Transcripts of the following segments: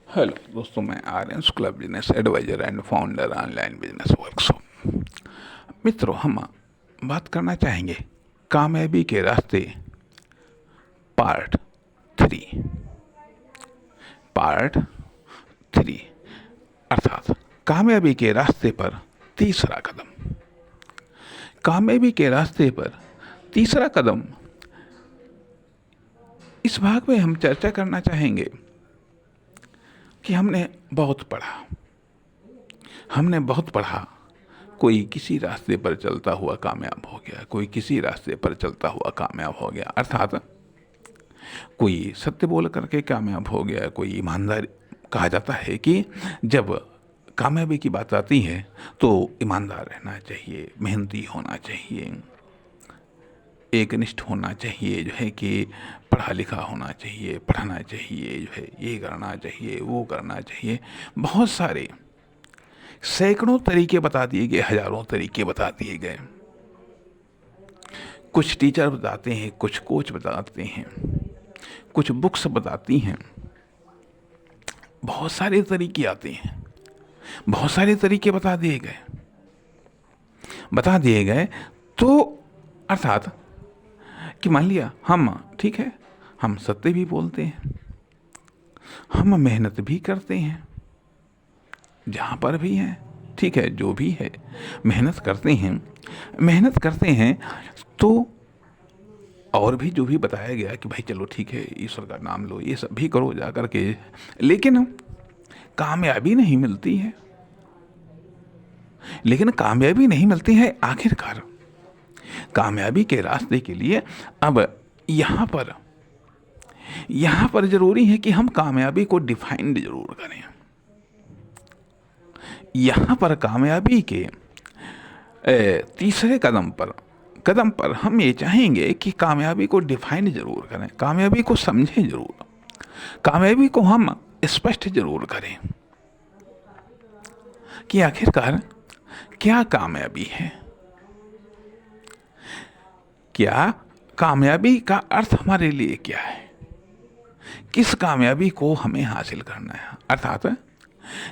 Hello दोस्तों, मैं Aryans club business adviser and founder online business workshop. मित्रों, हम बात करना चाहेंगे कामयाबी के रास्ते पार्ट 3। पार्ट 3 अर्थात कामयाबी के रास्ते पर तीसरा कदम। कामयाबी के रास्ते पर तीसरा कदम, इस भाग में हम चर्चा करना चाहेंगे कि हमने बहुत पढ़ा। कोई किसी रास्ते पर चलता हुआ कामयाब हो गया, कोई किसी रास्ते पर चलता हुआ कामयाब हो गया, अर्थात कोई सत्य बोल करके कामयाब हो गया, कोई ईमानदार। कहा जाता है कि जब कामयाबी की बात आती है तो ईमानदार रहना चाहिए, मेहनती होना चाहिए, एकनिष्ठ होना चाहिए, जो है कि पढ़ा लिखा होना चाहिए, पढ़ना चाहिए, जो है ये करना चाहिए, वो करना चाहिए। बहुत सारे सैकड़ों तरीके बता दिए गए, हजारों तरीके बता दिए गए। कुछ टीचर बताते हैं, कुछ कोच बताते हैं, कुछ बुक्स बताती हैं। बहुत सारे तरीके आते हैं, बहुत सारे तरीके बता दिए गए। तो अर्थात कि मान लिया हम, ठीक है, हम सत्य भी बोलते हैं, हम मेहनत भी करते हैं, जहाँ पर भी हैं, ठीक है, जो भी है मेहनत करते हैं। तो और भी जो भी बताया गया कि भाई चलो ठीक है, ईश्वर का नाम लो, ये सब भी करो जा कर के, लेकिन कामयाबी नहीं मिलती है। आखिरकार कामयाबी के रास्ते के लिए अब यहाँ पर जरूरी है कि हम कामयाबी को डिफाइंड जरूर करें। यहाँ पर कामयाबी के तीसरे कदम पर हम ये चाहेंगे कि कामयाबी को डिफाइन जरूर करें, कामयाबी को समझें जरूर, कामयाबी को हम स्पष्ट जरूर करें कि आखिरकार क्या कामयाबी है, क्या कामयाबी का अर्थ हमारे लिए क्या है, किस कामयाबी को हमें हासिल करना है। अर्थात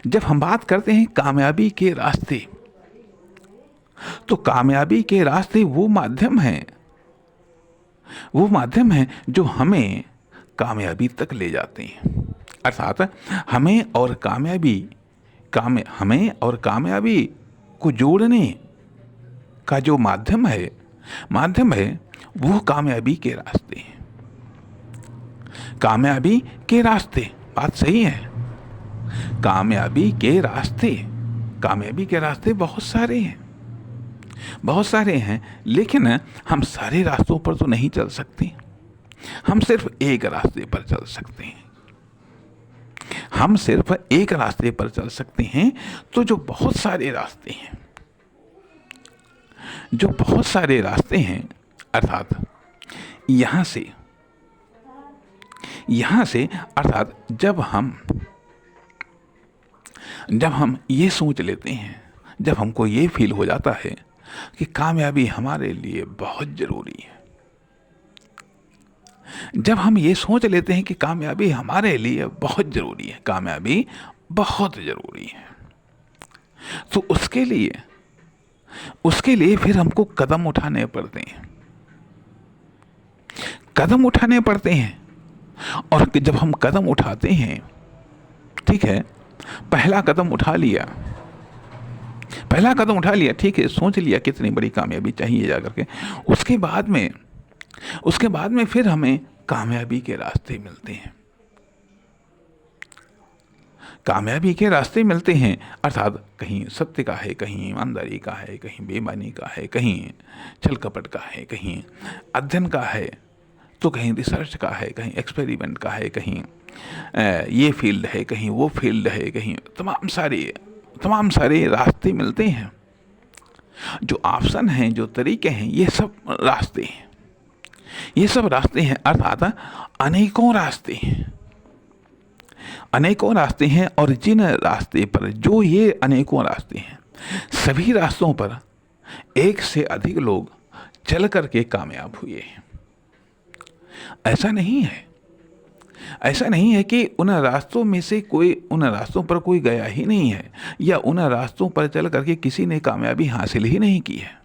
जब हम बात करते हैं कामयाबी के रास्ते, तो कामयाबी के रास्ते वो माध्यम हैं जो हमें कामयाबी तक ले जाते हैं। अर्थात हमें और कामयाबी को जोड़ने का जो माध्यम है वो कामयाबी के रास्ते हैं। कामयाबी के रास्ते, बात सही है। कामयाबी के रास्ते बहुत सारे हैं, लेकिन हम सारे रास्तों पर तो नहीं चल सकते। हम सिर्फ एक रास्ते पर चल सकते हैं। तो जो बहुत सारे रास्ते हैं, अर्थात यहाँ से अर्थात जब हम ये सोच लेते हैं, जब हमको ये फील हो जाता है कि कामयाबी हमारे लिए बहुत जरूरी है, जब हम ये सोच लेते हैं कि कामयाबी हमारे लिए बहुत जरूरी है, तो उसके लिए फिर हमको कदम उठाने पड़ते हैं। और जब हम कदम उठाते हैं, ठीक है, पहला कदम उठा लिया, ठीक है, सोच लिया कितनी बड़ी कामयाबी चाहिए जाकर के, उसके बाद में फिर हमें कामयाबी के रास्ते मिलते हैं। अर्थात कहीं सत्य का है, कहीं ईमानदारी का है, कहीं बेईमानी का है, कहीं छल कपट का है, कहीं अध्ययन का है, तो कहीं रिसर्च का है, कहीं एक्सपेरिमेंट का है, कहीं ये फील्ड है, कहीं वो फील्ड है, कहीं तमाम सारे रास्ते मिलते हैं। जो ऑप्शन हैं, जो तरीके हैं, ये सब रास्ते हैं। अर्थात अनेकों रास्ते हैं। और जिन रास्ते पर, जो ये अनेकों रास्ते हैं, सभी रास्तों पर एक से अधिक लोग चल करके कामयाब हुए हैं। ऐसा नहीं है ऐसा नहीं है कि उन रास्तों में से कोई, उन रास्तों पर कोई गया ही नहीं है, या उन रास्तों पर चल करके किसी ने कामयाबी हासिल ही नहीं की है।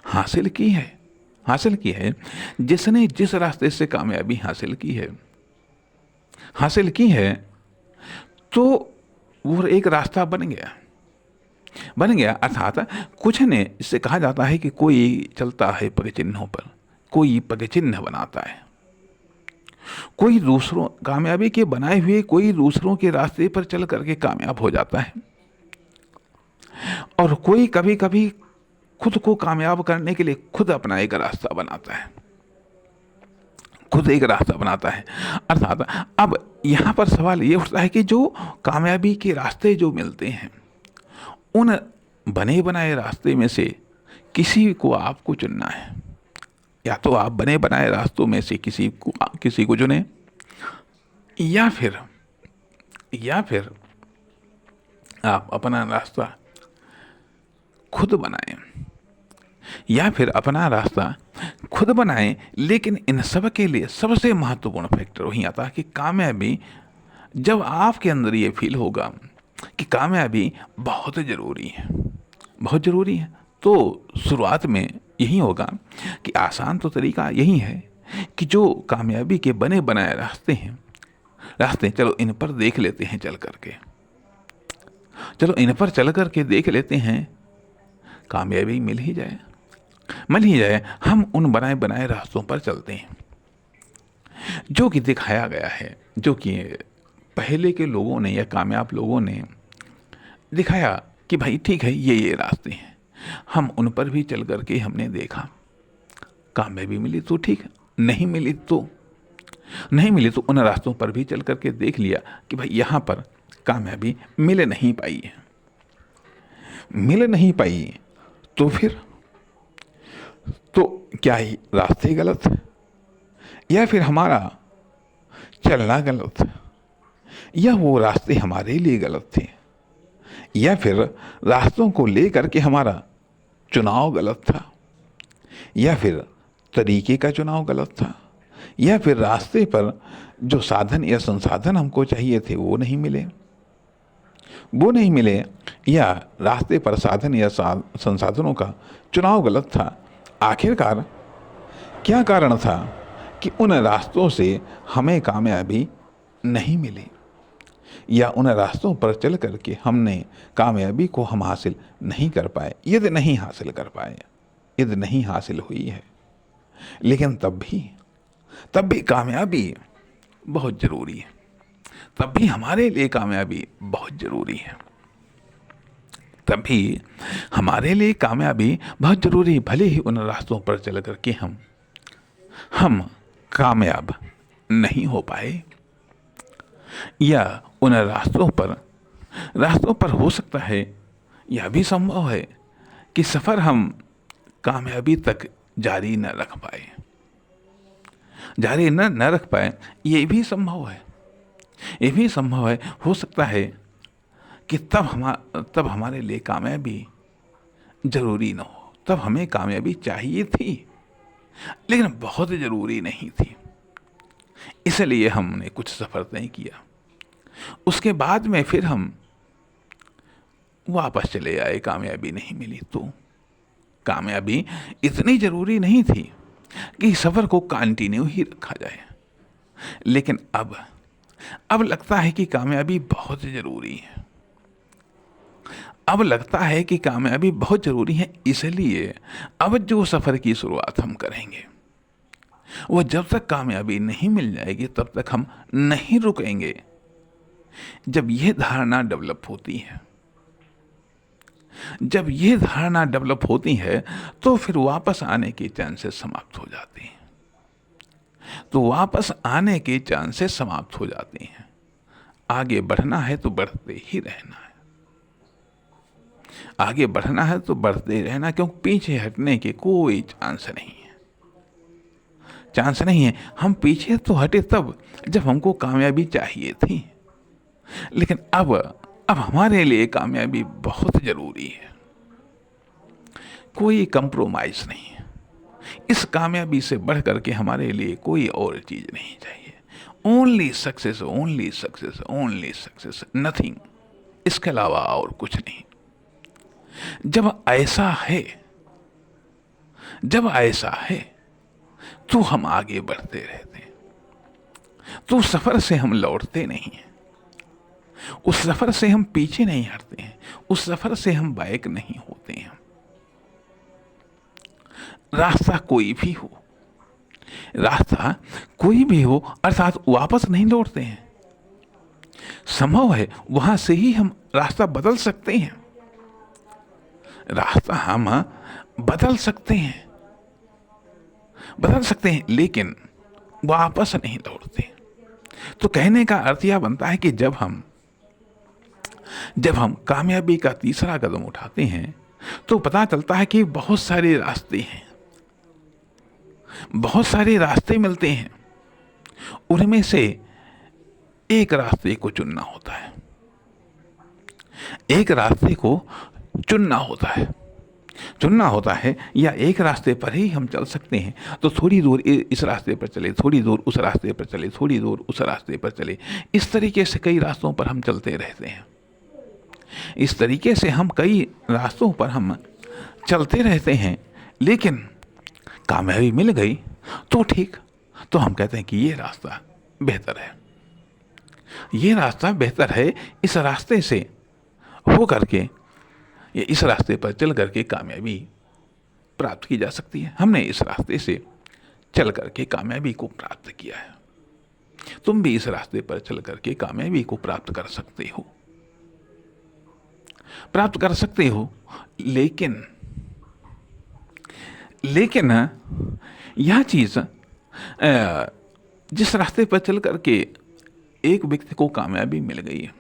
हासिल की है, हासिल की है। जिसने जिस रास्ते से कामयाबी हासिल की है, हासिल की है, तो वो एक रास्ता बन गया, बन गया। अर्थात कुछ ने, इससे कहा जाता है कि कोई चलता है पग चिन्हों पर, कोई पग चिन्ह बनाता है। कोई दूसरों, कामयाबी के बनाए हुए कोई दूसरों के रास्ते पर चल करके कामयाब हो जाता है, और कोई कभी कभी खुद को कामयाब करने के लिए खुद अपना एक रास्ता बनाता है, खुद एक रास्ता बनाता है। अर्थात अब यहां पर सवाल ये उठता है कि जो कामयाबी के रास्ते जो मिलते हैं, उन बने बनाए रास्ते में से किसी को आपको चुनना है। या तो आप बने बनाए रास्तों में से किसी को चुने, या फिर आप अपना रास्ता खुद बनाएं, या फिर अपना रास्ता खुद बनाएं। लेकिन इन सब के लिए सबसे महत्वपूर्ण फैक्टर वही आता है कि कामयाबी, जब आपके अंदर ये फील होगा कि कामयाबी बहुत ज़रूरी है, बहुत ज़रूरी है, तो शुरुआत में यही होगा कि आसान तो तरीका यही है कि जो कामयाबी के बने बनाए रास्ते चलो इन पर देख लेते हैं चल करके, चलो इन पर चल करके देख लेते हैं, कामयाबी मिल ही जाए। हम उन बनाए बनाए रास्तों पर चलते हैं जो कि दिखाया गया है, जो कि पहले के लोगों ने या कामयाब लोगों ने दिखाया कि भाई ठीक है, ये रास्ते हैं। हम उन पर भी चल करके हमने देखा, कामयाबी मिली तो ठीक, नहीं मिली तो उन रास्तों पर भी चल करके देख लिया कि भाई यहाँ पर कामयाबी मिल नहीं पाई। तो फिर तो क्या ही रास्ते गलत, या फिर हमारा चलना गलत, या वो रास्ते हमारे लिए गलत थे, या फिर रास्तों को लेकर के हमारा चुनाव गलत था, या फिर तरीके का चुनाव गलत था, या फिर रास्ते पर जो साधन या संसाधन हमको चाहिए थे वो नहीं मिले, या रास्ते पर साधन या संसाधनों का चुनाव गलत था। आखिरकार क्या कारण था कि उन रास्तों से हमें कामयाबी नहीं मिली, या उन रास्तों पर चल करके हमने कामयाबी को हम हासिल नहीं कर पाए, यदि नहीं हासिल हुई है। लेकिन तब भी कामयाबी बहुत ज़रूरी है, तब भी हमारे लिए कामयाबी बहुत ज़रूरी है, भले ही उन रास्तों पर चल करके हम कामयाब नहीं हो पाए, या उन रास्तों पर हो सकता है, यह भी संभव है कि सफ़र हम कामयाबी तक जारी न रख पाए, ये भी संभव है। हो सकता है कि तब हमारे लिए कामयाबी जरूरी न हो, तब हमें कामयाबी चाहिए थी लेकिन बहुत ज़रूरी नहीं थी, इसलिए हमने कुछ सफ़र तय किया। उसके बाद में फिर हम वापस चले आए, कामयाबी नहीं मिली। तो कामयाबी इतनी ज़रूरी नहीं थी कि सफ़र को कंटिन्यू ही रखा जाए, लेकिन अब लगता है कि कामयाबी बहुत ज़रूरी है। अब लगता है कि कामयाबी बहुत ज़रूरी है, इसलिए अब जो सफ़र की शुरुआत हम करेंगे वो जब तक कामयाबी नहीं मिल जाएगी तब तक हम नहीं रुकेंगे। जब ये धारणा डेवलप होती है तो फिर वापस आने के चांसेस समाप्त हो जाते हैं। आगे बढ़ना है तो बढ़ते ही रहना है, क्योंकि पीछे हटने के कोई चांस नहीं है। हम पीछे तो हटे तब जब हमको कामयाबी चाहिए थी, लेकिन अब हमारे लिए कामयाबी बहुत ज़रूरी है, कोई कंप्रोमाइज नहीं है। इस कामयाबी से बढ़ करके हमारे लिए कोई और चीज़ नहीं चाहिए, only success, only success, only success, nothing, इसके अलावा और कुछ नहीं। जब ऐसा है, जब ऐसा है तो हम आगे बढ़ते रहते हैं, तो सफर से हम लौटते नहीं हैं, उस सफर से हम पीछे नहीं हटते हैं, उस सफर से हम बैक नहीं होते हैं। रास्ता कोई भी हो, रास्ता कोई भी हो, अर्थात वापस नहीं लौटते हैं। संभव है वहां से ही हम रास्ता बदल सकते हैं, रास्ता हम बदल सकते हैं, बदल सकते हैं, लेकिन वापस नहीं लौटते। तो कहने का अर्थ यह बनता है कि जब हम कामयाबी का तीसरा कदम उठाते हैं तो पता चलता है कि बहुत सारे रास्ते हैं, बहुत सारे रास्ते मिलते हैं, उनमें से एक रास्ते को चुनना होता है, एक रास्ते को चुनना होता है, चुनना होता है। या एक रास्ते पर ही हम चल सकते हैं, तो थोड़ी दूर इस रास्ते पर चले, थोड़ी दूर उस रास्ते पर चले, थोड़ी दूर उस रास्ते पर चले, इस तरीके से कई रास्तों पर हम चलते रहते हैं। इस तरीके से हम कई रास्तों पर हम चलते रहते हैं, लेकिन कामयाबी मिल गई तो ठीक, तो हम कहते हैं कि ये रास्ता बेहतर है, ये रास्ता बेहतर है, इस रास्ते से हो करके, ये इस रास्ते पर चल करके कामयाबी प्राप्त की जा सकती है। हमने इस रास्ते से चल करके कामयाबी को प्राप्त किया है, तुम भी इस रास्ते पर चल करके कामयाबी को प्राप्त कर सकते हो, प्राप्त कर सकते हो। लेकिन यह चीज जिस रास्ते पर चल करके एक व्यक्ति को कामयाबी मिल गई है,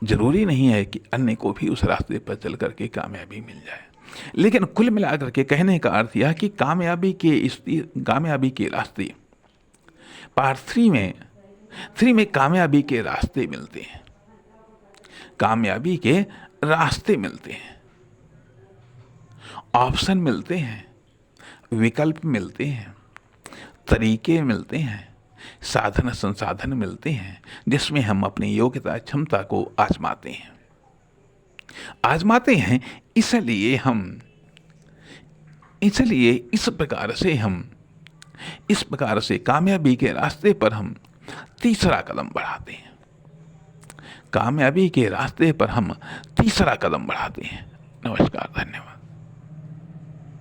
जरूरी नहीं है कि अन्य को भी उस रास्ते पर चल करके कामयाबी मिल जाए। लेकिन कुल मिलाकर के कहने का अर्थ यह कि कामयाबी के रास्ते, पार्ट 3 में कामयाबी के रास्ते मिलते हैं, कामयाबी के रास्ते मिलते हैं, ऑप्शन मिलते हैं, विकल्प मिलते हैं, तरीके मिलते हैं, साधन संसाधन मिलते हैं, जिसमें हम अपनी योग्यता क्षमता को आजमाते हैं। इसलिए इस प्रकार से कामयाबी के रास्ते पर हम तीसरा कदम बढ़ाते हैं, कामयाबी के रास्ते पर हम तीसरा कदम बढ़ाते हैं। नमस्कार, धन्यवाद।